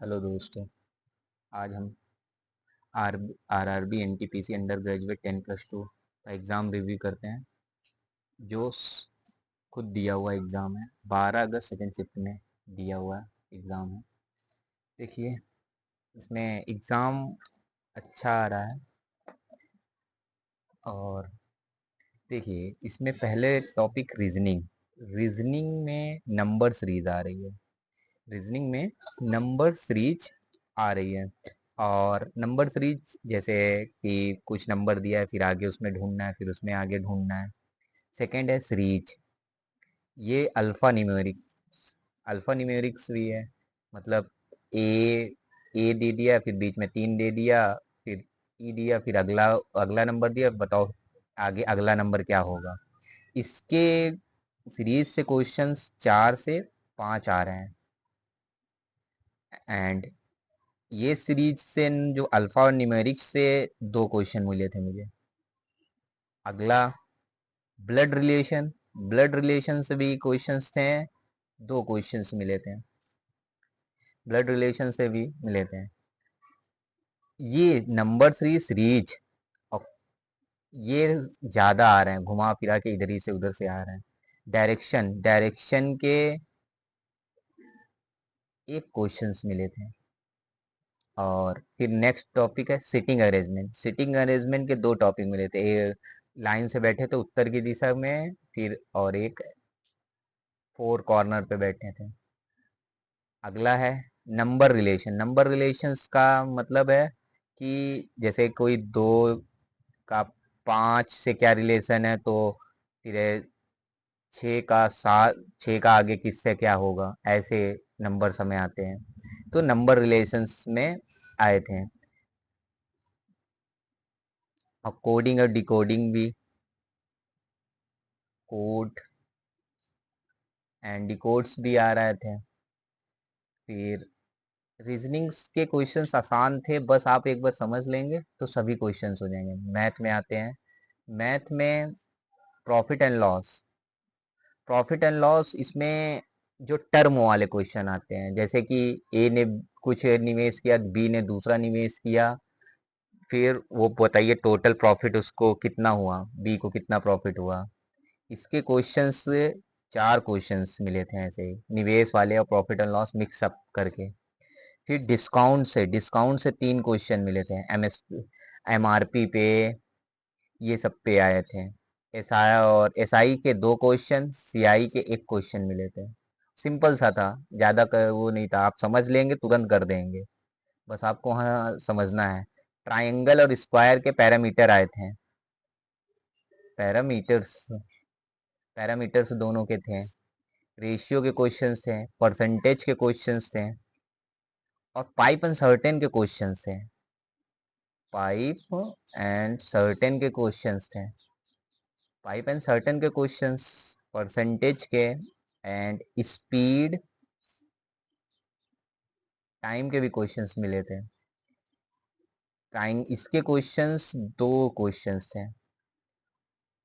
Hello दोस्तों। आज हम R RRB NTPC undergraduate 10+2 का एग्ज़ाम रिव्यू करते हैं जो खुद दिया हुआ एग्ज़ाम है। 12 अगस्त सेकेंड शिफ्ट में दिया हुआ एग्ज़ाम है। देखिए, इसमें एग्ज़ाम अच्छा आ रहा है। और देखिए, इसमें पहले टॉपिक रीजनिंग। रीजनिंग में नंबर सीरीज आ रही है। रीजनिंग में नंबर सीरीज आ रही है। और नंबर सीरीज जैसे कि कुछ नंबर दिया है, फिर आगे उसमें ढूंढना है, फिर उसमें आगे ढूंढना है। सेकंड है सीरीज। ये अल्फा न्यूमेरिक्स भी है। मतलब ए ए दे दिया, फिर बीच में 3 दे दिया, फिर ई दिया, फिर अगला अगला नंबर दिया, बताओ आगे अगला नंबर क्या होगा। इसके सीरीज से क्वेश्चंस 4 से 5 आ रहे हैं। एंड ये सीरीज से जो अल्फा और न्यूमेरिक से 2 क्वेश्चन मिले थे मुझे। अगला ब्लड रिलेशन से भी क्वेश्चंस थे। 2 क्वेश्चंस मिले थे, ब्लड रिलेशन से भी मिले थे। ये नंबर सीरीज और ये ज्यादा आ रहे हैं, घुमा फिरा के इधर ही से उधर से आ रहे हैं। डायरेक्शन के 1 क्वेश्चंस मिले थे। और फिर नेक्स्ट टॉपिक है सिटिंग अरेंजमेंट के 2 टॉपिक मिले थे। लाइन से बैठे थे उत्तर की दिशा में, फिर और एक 4 कॉर्नर पे बैठे थे। अगला है नंबर रिलेशंस का मतलब है कि जैसे कोई 2 का 5 से क्या रिलेशन है, तो फिर 6 का आगे किससे क्या होगा, ऐसे नंबर समय आते हैं। तो नंबर रिलेशंस में आए थे। और कोडिंग और डिकोडिंग भी, कोड एंड डिकोड्स भी आ रहे थे। फिर रीजनिंग्स के क्वेश्चंस आसान थे, बस आप एक बार समझ लेंगे तो सभी क्वेश्चंस हो जाएंगे। मैथ में आते हैं। मैथ में profit and loss. Profit and loss इसमें जो टर्म वाले क्वेश्चन आते हैं, जैसे कि ए ने कुछ निवेश किया, बी ने दूसरा निवेश किया, फिर वो बताइए टोटल प्रॉफिट उसको कितना हुआ, बी को कितना प्रॉफिट हुआ। इसके क्वेश्चंस 4 क्वेश्चंस मिले थे ऐसे ही, निवेश वाले और profit and loss mix up करके। फिर डिस्काउंट से 3 क्वेश्चन मिले थे, एमआरपी पे, ये सब पे आए थे। एसआई और एसआई के 2 क्वेश्चन, सीआई के 1 क्वेश्चन मिले थे। सिंपल सा था, ज्यादा वो नहीं था, आप समझ लेंगे तुरंत कर देंगे। बस आपको वहाँ समझना है। ट्राइंगल और स्क्वायर के पैरामीटर आए थे। पैरामीटर्स पैरामीटर्स दोनों के थे। रेशियो के क्वेश्चंस थे, परसेंटेज के क्वेश्चंस थे, और पाइप एंड सर्टेन के क्वेश्चंस थे। पाइप एंड सर्टेन के क्वेश्चंस थे। पाइप एंड सर्टेन के क्वेश्चंस, परसेंटेज के एंड स्पीड टाइम के भी क्वेश्चंस मिले थे। टाइम इसके क्वेश्चंस 2 क्वेश्चंस थे।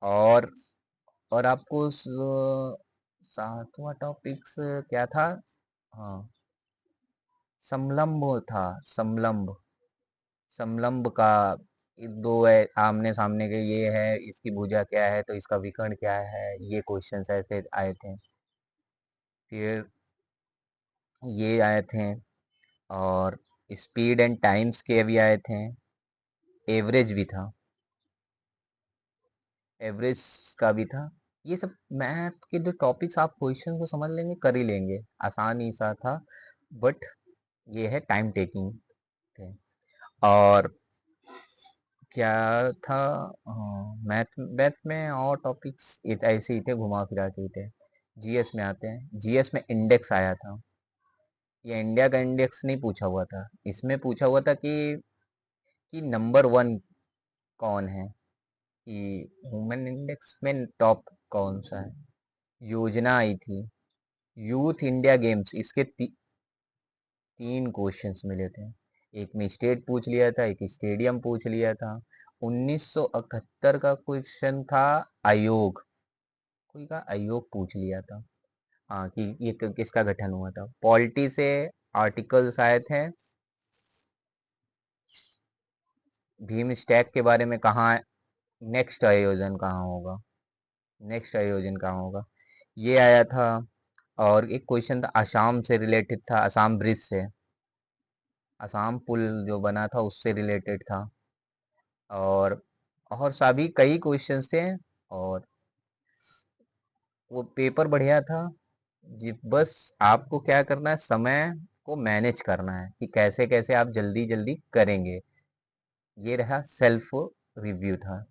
और और आपको 7वां टॉपिक्स क्या था? हाँ, समलंब था। समलंब समलंब का दो है, आमने सामने के, ये है, इसकी भुजा क्या है तो इसका विकर्ण क्या है, ये क्वेश्चंस ऐसे आए थे। फिर ये आए थे। और स्पीड एंड टाइम्स के भी आए थे। एवरेज भी था, एवरेज का भी था। ये सब मैथ के जो टॉपिक्स, आप क्वेश्चन को समझ लेंगे कर ही लेंगे, आसान ही सा था। बट ये है टाइम टेकिंग थे। और क्या था? हाँ, मैथ मैथ में और टॉपिक्स ऐसे ही थे, घुमा फिरा के ही थे। जीएस में आते हैं। जीएस में इंडेक्स आया था। ये इंडिया का इंडेक्स नहीं पूछा हुआ था, इसमें पूछा हुआ था कि नंबर 1 कौन है, कि ह्यूमन इंडेक्स में टॉप कौन सा है। योजना आई थी। यूथ इंडिया गेम्स, इसके 3 क्वेश्चंस मिले थे। एक में स्टेट पूछ लिया था, एक स्टेडियम पूछ लिया था। 1971 का क्वेश्चन था आयोग, कोई का आयोग पूछ लिया था। हाँ, कि ये किसका गठन हुआ था। पॉलिटी से आर्टिकल्स आए थे। भीम स्टैक के बारे में कहाँ नेक्स्ट आयोजन कहाँ होगा, नेक्स्ट आयोजन कहाँ होगा, ये आया था। और एक क्वेश्चन था आसाम से रिलेटेड था, आसाम ब्रिज से, आसाम पुल जो बना था उससे रिलेटेड था। और सभी कई क्वेश्चंस थे। और वो पेपर बढ़िया था जी। बस आपको क्या करना है, समय को मैनेज करना है कि कैसे कैसे आप जल्दी जल्दी करेंगे। ये रहा सेल्फ रिव्यू था।